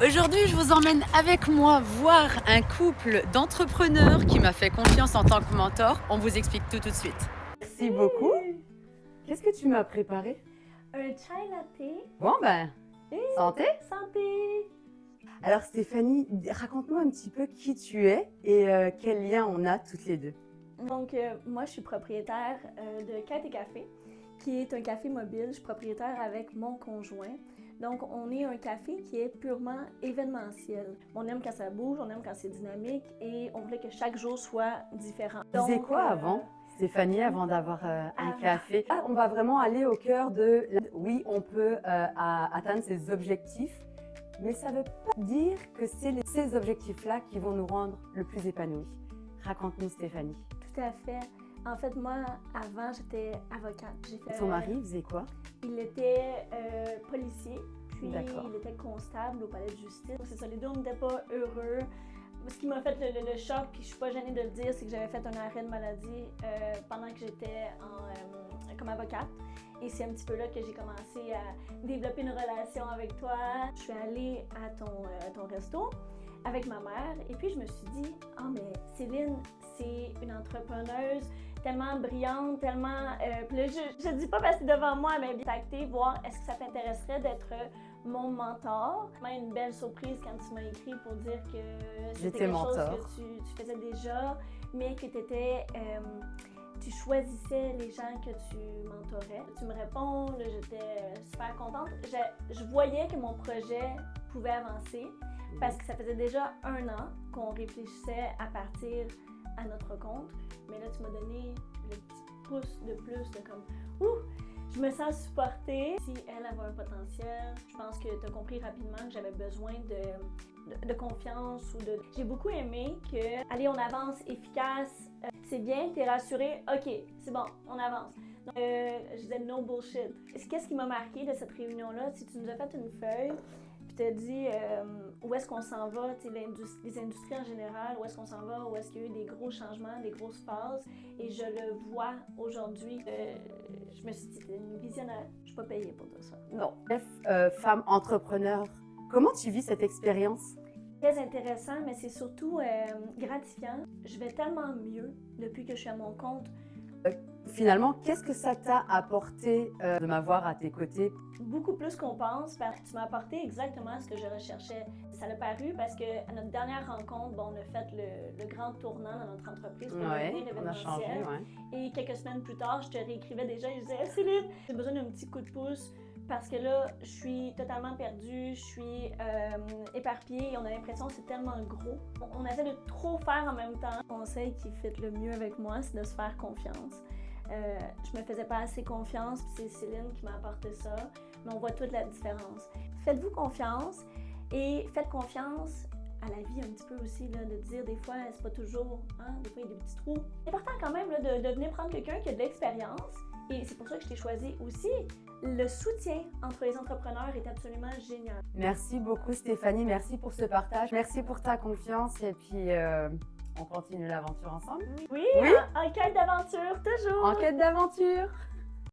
Aujourd'hui, je vous emmène avec moi voir un couple d'entrepreneurs qui m'a fait confiance en tant que mentor. On vous explique tout de suite. Merci beaucoup. Qu'est-ce que tu m'as préparé? Un chai latte. Bon ben, santé. Santé. Alors Stéphanie, raconte-nous un petit peu qui tu es et quel lien on a toutes les deux. Donc, moi, je suis propriétaire de Quête et Café, qui est un café mobile. Je suis propriétaire avec mon conjoint. Donc, on est un café qui est purement événementiel. On aime quand ça bouge, on aime quand c'est dynamique et on voulait que chaque jour soit différent. Tu faisais quoi avant, Stéphanie, avant d'avoir un café? On va vraiment aller au cœur de... Oui, on peut atteindre ses objectifs, mais ça ne veut pas dire que c'est ces objectifs-là qui vont nous rendre le plus épanouis. Raconte-nous, Stéphanie. Tout à fait. En fait, moi, avant, j'étais avocate. Ton mari faisait quoi? Il était policier, puis D'accord. il était constable au palais de justice. C'est ça, les deux, on n'était pas heureux. Ce qui m'a fait le choc, puis je suis pas gênée de le dire, c'est que j'avais fait un arrêt de maladie pendant que j'étais comme avocate. Et c'est un petit peu là que j'ai commencé à développer une relation avec toi. Je suis allée à ton resto avec ma mère et puis je me suis dit « Ah, mais Céline, c'est une entrepreneuse tellement brillante, tellement... Puis là, je dis pas parce que devant moi, mais bien contacter, voir est-ce que ça t'intéresserait d'être mon mentor. Vraiment une belle surprise quand tu m'as écrit pour dire que c'était quelque chose que tu faisais déjà, mais que tu choisissais les gens que tu mentorais. Tu me réponds, là, j'étais super contente. Je voyais que mon projet pouvait avancer parce que ça faisait déjà 1 an qu'on réfléchissait à partir à notre compte. Mais là, tu m'as donné le petit pouce de plus de comme « Ouh! » Je me sens supportée. Si elle avait un potentiel, je pense que tu as compris rapidement que j'avais besoin de confiance ou de... J'ai beaucoup aimé que, allez, on avance efficace, c'est bien, t'es rassurée, ok, c'est bon, on avance. Donc, je disais no bullshit. Qu'est-ce qui m'a marqué de cette réunion-là? Si tu nous as fait une feuille, puis t'as dit où est-ce qu'on s'en va, les industries en général, où est-ce qu'on s'en va, où est-ce qu'il y a eu des gros changements, des grosses phases, et je le vois aujourd'hui. Je me suis dit, t'es une visionnaire, je suis pas payée pour tout ça. Non. Femme entrepreneur, comment tu vis cette expérience? Très intéressant, mais c'est surtout gratifiant. Je vais tellement mieux depuis que je suis à mon compte. Finalement, qu'est-ce que ça t'a apporté de m'avoir à tes côtés? Beaucoup plus qu'on pense, parce que tu m'as apporté exactement ce que je recherchais. Ça l'a paru parce qu'à notre dernière rencontre, on a fait le grand tournant dans notre entreprise pour devenir événementiel. Et quelques semaines plus tard, je te réécrivais déjà et je disais « Céline, j'ai besoin d'un petit coup de pouce parce que là, je suis totalement perdue, je suis éparpillée et on a l'impression que c'est tellement gros. On essaie de trop faire en même temps. Le conseil qui fit le mieux avec moi, c'est de se faire confiance. Je me faisais pas assez confiance, puis c'est Céline qui m'a apporté ça, mais on voit toute la différence. Faites-vous confiance et faites confiance à la vie un petit peu aussi, là, de dire des fois, c'est pas toujours, hein, des fois il y a des petits trous. C'est important quand même là, de venir prendre quelqu'un qui a de l'expérience et c'est pour ça que je t'ai choisi aussi. Le soutien entre les entrepreneurs est absolument génial. Merci beaucoup Stéphanie, merci pour ce partage, merci pour ta confiance et puis on continue l'aventure ensemble. Oui, en quête d'aventure, toujours! En quête d'aventure!